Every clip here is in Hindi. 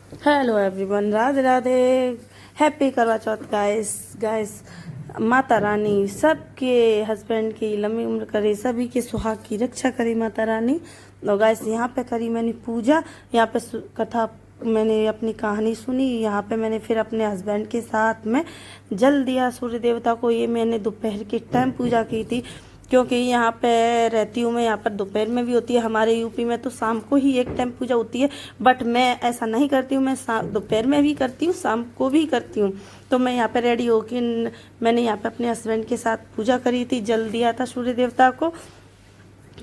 Hello everyone, Radhe Radhe. Happy करवा चौथ गाइस। गाइस, माता रानी सबके हस्बैंड की लंबी उम्र करे, सभी के सुहाग की रक्षा करे माता रानी। और गाइस, यहाँ पे करी मैंने पूजा, यहाँ पे कथा, मैंने अपनी कहानी सुनी। यहाँ पे मैंने फिर अपने हस्बैंड के साथ में जल दिया सूर्य देवता को। ये मैंने दोपहर के टाइम पूजा की थी, क्योंकि यहाँ पे रहती हूँ मैं, यहाँ पर दोपहर में भी होती है। हमारे यूपी में तो शाम को ही एक टाइम पूजा होती है, बट मैं ऐसा नहीं करती हूँ। मैं दोपहर में भी करती हूँ, शाम को भी करती हूँ। तो मैं यहाँ पे रेडी होकर मैंने यहाँ पे अपने हस्बैंड के साथ पूजा करी थी, जल दिया था सूर्य देवता को।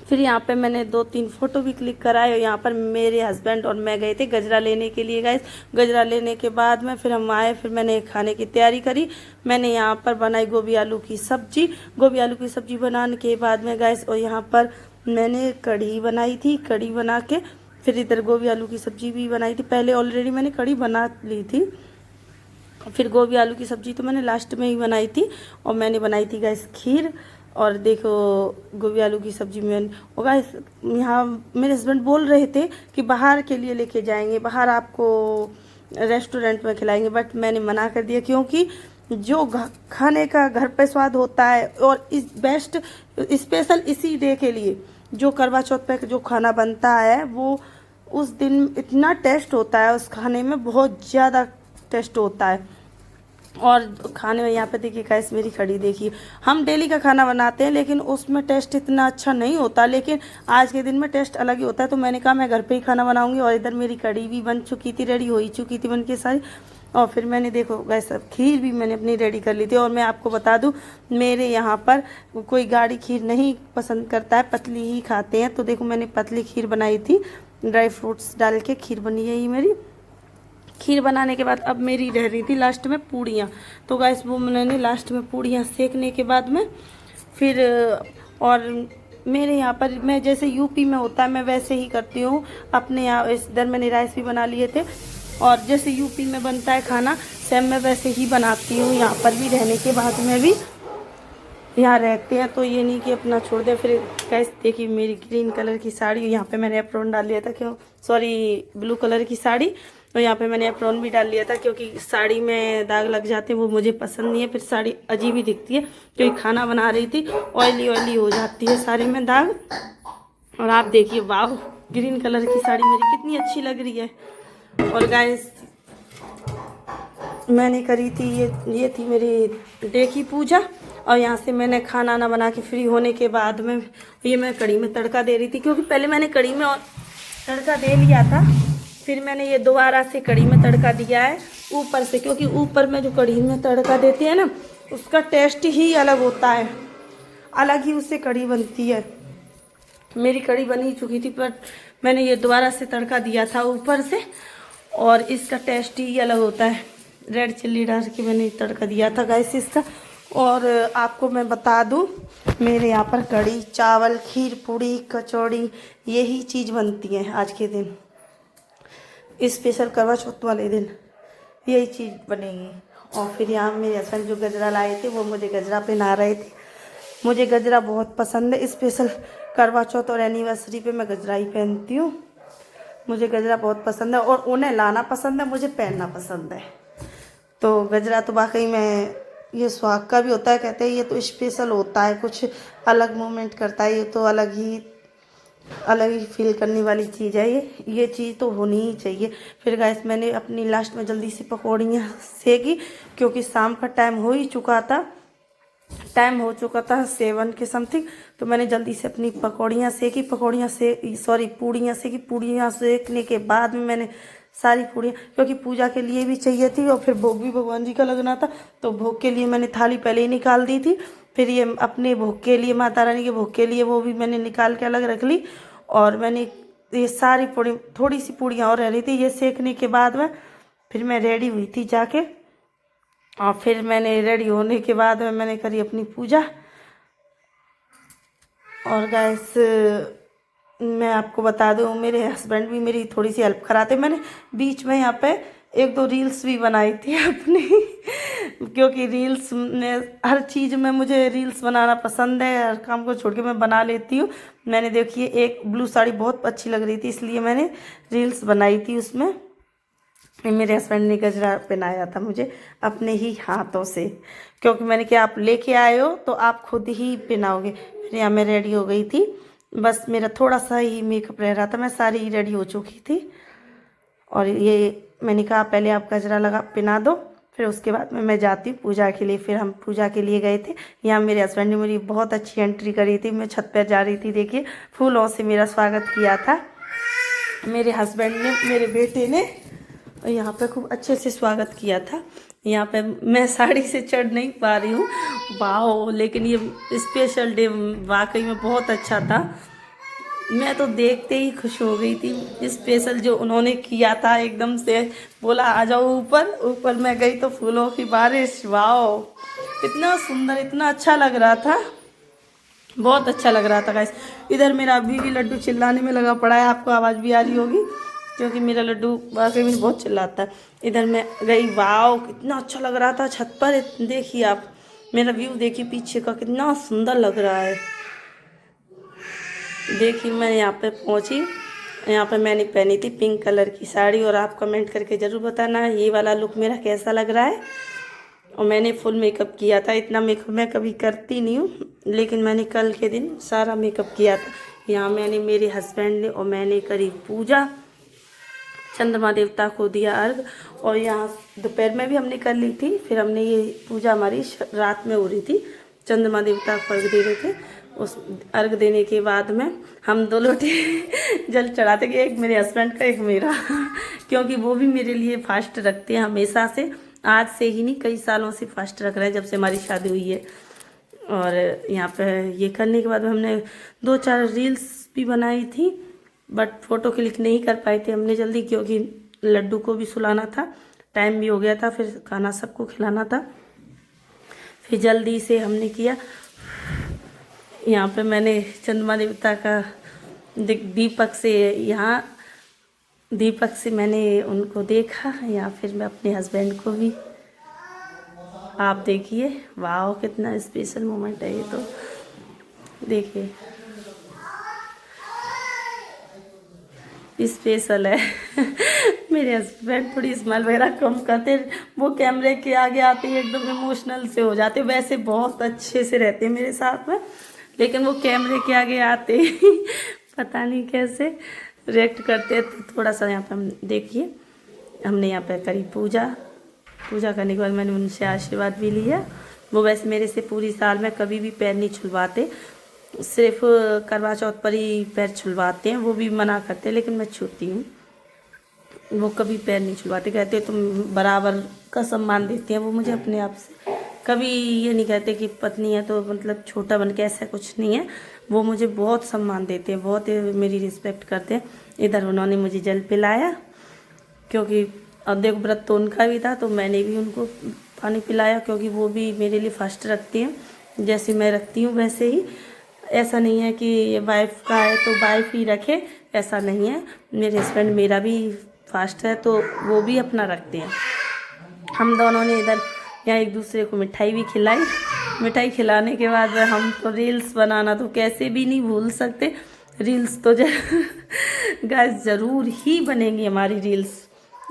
फिर यहाँ पे मैंने 2-3 फोटो भी क्लिक कराए। और यहाँ पर मेरे हस्बैंड और मैं गए थे गजरा लेने के लिए गाइस। गजरा लेने के बाद में फिर हम आए, फिर मैंने खाने की तैयारी करी। मैंने यहाँ पर बनाई गोभी आलू की सब्जी। गोभी आलू की सब्जी बनाने के बाद में गाइस, और यहाँ पर मैंने कढ़ी बनाई थी। कढ़ी बना के फिर इधर गोभी आलू की सब्जी भी बनाई थी। पहले ऑलरेडी मैंने कढ़ी बना ली थी, फिर गोभी आलू की सब्जी तो मैंने लास्ट में ही बनाई थी। और मैंने बनाई थी गैस खीर। और देखो, गोभी आलू की सब्जी में और गैस, यहाँ मेरे हस्बैंड बोल रहे थे कि बाहर के लिए लेके जाएंगे, बाहर आपको रेस्टोरेंट में खिलाएंगे, बट मैंने मना कर दिया, क्योंकि जो खाने का घर पे स्वाद होता है, और इस बेस्ट स्पेशल इसी डे के लिए जो करवा चौथ पे जो खाना बनता है, वो उस दिन इतना टेस्ट होता है, उस खाने में बहुत ज़्यादा टेस्ट होता है। और खाने में यहाँ पे देखिए गाइस, मेरी कढ़ी देखिए। हम डेली का खाना बनाते हैं, लेकिन उसमें टेस्ट इतना अच्छा नहीं होता, लेकिन आज के दिन में टेस्ट अलग ही होता है। तो मैंने कहा मैं घर पे ही खाना बनाऊंगी। और इधर मेरी कढ़ी भी बन चुकी थी, रेडी हो ही चुकी थी बन के सारी। और फिर मैंने देखो गाइस, सब खीर भी मैंने अपनी रेडी कर ली थी। और मैं आपको बता दूं, मेरे यहाँ पर कोई गाढ़ी खीर नहीं पसंद करता है, पतली ही खाते हैं। तो देखो, मैंने पतली खीर बनाई थी, ड्राई फ्रूट्स डाल के खीर बनी है ये मेरी। खीर बनाने के बाद अब मेरी रह रही थी लास्ट में पूड़ियाँ। तो गाइस, वो मैंने लास्ट में पूड़ियाँ सेकने के बाद में फिर, और मेरे यहाँ पर मैं जैसे यूपी में होता है मैं वैसे ही करती हूँ। अपने यहाँ इधर मैंने राइस भी बना लिए थे, और जैसे यूपी में बनता है खाना सेम मैं वैसे ही बनाती हूँ। यहाँ पर भी रहने के बाद में भी यहाँ रहते हैं, तो ये नहीं कि अपना छोड़ दे। फिर गाइस देखिए, मेरी ग्रीन कलर की साड़ी, यहाँ पे मैंने एप्रोन डाल लिया था, क्यों सॉरी ब्लू कलर की साड़ी। और यहाँ पे मैंने एप्रोन भी डाल लिया था, क्योंकि साड़ी में दाग लग जाते हैं, वो मुझे पसंद नहीं है। फिर साड़ी अजीब ही दिखती है, क्योंकि खाना बना रही थी, ऑयली ऑयली हो जाती है साड़ी में दाग। और आप देखिए, वाह, ग्रीन कलर की साड़ी मेरी कितनी अच्छी लग रही है। और गाइस, मैंने करी थी ये थी मेरी डे की पूजा। और यहाँ से मैंने खाना ना बना के फ्री होने के बाद में ये मैं कढ़ी में तड़का दे रही थी, क्योंकि पहले मैंने कढ़ी में तड़का दे लिया था, फिर मैंने ये दोबारा से कढ़ी में तड़का दिया है ऊपर से, क्योंकि ऊपर में जो कढ़ी में तड़का देते हैं ना, उसका टेस्ट ही अलग होता है, अलग ही उससे कढ़ी बनती है। मेरी कढ़ी बन ही चुकी थी, पर मैंने ये दोबारा से तड़का दिया था ऊपर से, और इसका टेस्ट ही अलग होता है। रेड चिल्ली डाल के मैंने तड़का दिया था गाइस इसका। और आपको मैं बता दूं, मेरे यहाँ पर कढ़ी चावल खीर पूड़ी कचौड़ी यही चीज़ बनती है आज के दिन, स्पेशल करवा चौथ वाले दिन यही चीज़ बनेगी। और फिर यहाँ मेरे हस्बैंड जो गजरा लाए थे, वो मुझे गजरा पहना रहे थे। मुझे गजरा बहुत पसंद है, स्पेशल करवा चौथ और एनिवर्सरी पे मैं गजरा ही पहनती हूँ। मुझे गजरा बहुत पसंद है, और उन्हें लाना पसंद है, मुझे पहनना पसंद है। तो गजरा तो वाकई में ये सुहाग का भी होता है, कहते हैं ये तो स्पेशल होता है, कुछ अलग मोमेंट करता है, ये तो अलग ही फील करने वाली चीज़ है। ये चीज़ तो होनी ही चाहिए। फिर गाइस, मैंने अपनी लास्ट में जल्दी से पकौड़ियाँ सेकी, क्योंकि शाम का टाइम हो ही चुका था, टाइम हो चुका था 7 के समथिंग। तो मैंने जल्दी से अपनी पकौड़ियाँ सेकी, पूड़ियाँ सेकी। पूड़ियाँ सेकने के बाद में मैंने सारी पूड़ियाँ, क्योंकि पूजा के लिए भी चाहिए थी, और फिर भोग भी भगवान जी का लगना था, तो भोग के लिए मैंने थाली पहले ही निकाल दी थी। फिर ये अपने भोग के लिए, माता रानी के भोग के लिए, वो भी मैंने निकाल के अलग रख ली। और मैंने ये सारी पूड़ी, थोड़ी सी पूड़ियाँ और रह रही थी, ये सेकने के बाद में फिर मैं रेडी हुई थी जाके। और फिर मैंने रेडी होने के बाद में मैंने करी अपनी पूजा। और गैस, मैं आपको बता दूं, मेरे हस्बैंड भी मेरी थोड़ी सी हेल्प कराते। मैंने बीच में यहाँ पे 1-2 रील्स भी बनाई थी अपनी क्योंकि रील्स में हर चीज़ में मुझे रील्स बनाना पसंद है, हर काम को छोड़ के मैं बना लेती हूँ। मैंने देखिए, एक ब्लू साड़ी बहुत अच्छी लग रही थी, इसलिए मैंने रील्स बनाई थी उसमें। मेरे हस्बैंड ने गजरा पहनाया था मुझे अपने ही हाथों से, क्योंकि मैंने कहा आप लेके आए हो तो आप खुद ही पहनाओगे। फिर यहाँ मैं रेडी हो गई थी, बस मेरा थोड़ा सा ही मेकअप रह रहा था, मैं सारी रेडी हो चुकी थी। और ये मैंने कहा पहले आप गजरा लगा पहना दो, फिर उसके बाद में मैं जाती हूँ पूजा के लिए। फिर हम पूजा के लिए गए थे। यहाँ मेरे हस्बैंड ने मेरी बहुत अच्छी एंट्री करी थी। मैं छत पर जा रही थी, देखिए फूलों से मेरा स्वागत किया था मेरे हस्बैंड ने, मेरे बेटे ने। यहाँ पे खूब अच्छे से स्वागत किया था। यहाँ पे मैं साड़ी से चढ़ नहीं पा रही हूँ, वाह, लेकिन ये स्पेशल डे वाकई में बहुत अच्छा था। मैं तो देखते ही खुश हो गई थी। स्पेशल जो उन्होंने किया था, एकदम से बोला आ जाओ ऊपर। ऊपर मैं गई तो फूलों की बारिश, वाह, इतना सुंदर, इतना अच्छा लग रहा था, बहुत अच्छा लग रहा था गाइस। इधर मेरा अभी भी लड्डू चिल्लाने में लगा पड़ा है, आपको आवाज़ भी आ रही होगी क्योंकि मेरा लड्डू वाकई में बहुत चिल्लाता है। इधर मैं गई, वाह कितना अच्छा लग रहा था छत पर। देखिए आप मेरा व्यू देखिए पीछे का, कितना सुंदर लग रहा है। देखिए मैं यहाँ पे पहुँची, यहाँ पे मैंने पहनी थी पिंक कलर की साड़ी। और आप कमेंट करके ज़रूर बताना ये वाला लुक मेरा कैसा लग रहा है। और मैंने फुल मेकअप किया था, इतना मेकअप मैं कभी करती नहीं हूँ, लेकिन मैंने कल के दिन सारा मेकअप किया था। यहाँ मैंने, मेरे हस्बैंड ने और मैंने करी पूजा, चंद्रमा देवता को दिया अर्घ। और यहाँ दोपहर में भी हमने कर ली थी। फिर हमने ये पूजा हमारी रात में हो रही थी, चंद्रमा देवता को अर्घ दे रहे थे। उस अर्घ देने के बाद में हम 2 लोटे जल चढ़ाते गए, एक मेरे हस्बैंड का एक मेरा क्योंकि वो भी मेरे लिए फास्ट रखते हैं हमेशा से, आज से ही नहीं कई सालों से फास्ट रख रहे हैं, जब से हमारी शादी हुई है। और यहाँ पे ये करने के बाद हमने 2-4 रील्स भी बनाई थी, बट फ़ोटो क्लिक नहीं कर पाए थे हमने जल्दी, क्योंकि लड्डू को भी सुलाना था, टाइम भी हो गया था, फिर खाना सबको खिलाना था। फिर जल्दी से हमने किया। यहाँ पे मैंने चंद्रमा देवता का दीपक से, यहाँ दीपक से मैंने उनको देखा, या फिर मैं अपने हस्बैंड को भी। आप देखिए, वाह कितना स्पेशल मोमेंट है ये तो, देखिए स्पेशल है मेरे हस्बैंड थोड़ी स्माइल वगैरह कम करते, वो कैमरे के आगे आते ही एकदम इमोशनल से हो जाते। वैसे बहुत अच्छे से रहते हैं मेरे साथ में, लेकिन वो कैमरे के आगे आते ही पता नहीं कैसे रिएक्ट करते। तो थोड़ा सा यहाँ पे हम देखिए, हमने यहाँ पे करी पूजा। पूजा करने के बाद मैंने उनसे आशीर्वाद भी लिया। वो वैसे मेरे से पूरी साल में कभी भी पैर नहीं छुलवाते, सिर्फ करवा चौथ पर ही पैर छुलवाते हैं, वो भी मना करते हैं, लेकिन मैं छूती हूँ। वो कभी पैर नहीं छुलवाते, कहते तुम बराबर का सम्मान देते हैं वो मुझे अपने आप से। कभी ये नहीं कहते कि पत्नी है तो मतलब छोटा बन के, ऐसा कुछ नहीं है। वो मुझे बहुत सम्मान देते हैं, बहुत मेरी रिस्पेक्ट करते हैं। इधर उन्होंने मुझे जल पिलाया, क्योंकि अब देखो व्रत तो उनका भी था, तो मैंने भी उनको पानी पिलाया, क्योंकि वो भी मेरे लिए फास्ट रखती हैं, जैसे मैं रखती हूँ वैसे ही। ऐसा नहीं है कि ये वाइफ का है तो वाइफ ही रखे, ऐसा नहीं है। मेरे हस्बैंड मेरा भी फास्ट है तो वो भी अपना रखते हैं। हम दोनों ने इधर यहाँ एक दूसरे को मिठाई भी खिलाई। मिठाई खिलाने के बाद हम तो रील्स बनाना तो कैसे भी नहीं भूल सकते। रील्स तो गाइस ज़रूर ही बनेंगी हमारी रील्स।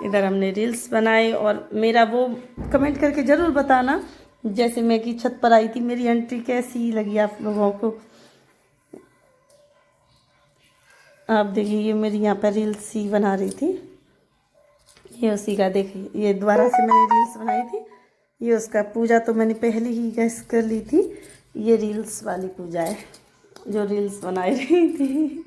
इधर हमने रील्स बनाए, और मेरा वो कमेंट करके ज़रूर बताना, जैसे मैं कि छत पर आई थी, मेरी एंट्री कैसी लगी आप लोगों को। आप देखिए ये मेरी यहाँ पर रील्स ही बना रही थी, ये उसी का, देखिए ये दोबारा से मैंने रील्स बनाई थी, ये उसका। पूजा तो मैंने पहले ही गैस कर ली थी, ये रील्स वाली पूजा है जो रील्स बनाई रही थी।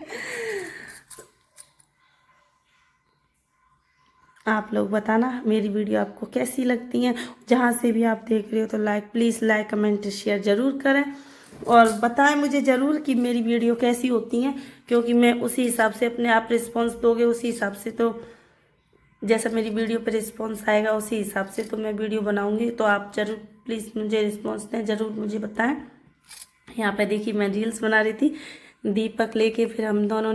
आप लोग बताना मेरी वीडियो आपको कैसी लगती हैं, जहाँ से भी आप देख रहे हो तो प्लीज़ लाइक कमेंट शेयर ज़रूर करें, और बताएं मुझे ज़रूर कि मेरी वीडियो कैसी होती हैं, क्योंकि मैं उसी हिसाब से, अपने आप रिस्पॉन्स दोगे उसी हिसाब से, तो जैसा मेरी वीडियो पर रिस्पॉन्स आएगा उसी हिसाब से तो मैं वीडियो बनाऊंगी। तो आप ज़रूर प्लीज़ मुझे रिस्पॉन्स दें, ज़रूर मुझे बताएं। यहाँ पे देखिए मैं रील्स बना रही थी दीपक लेके, फिर हम दोनों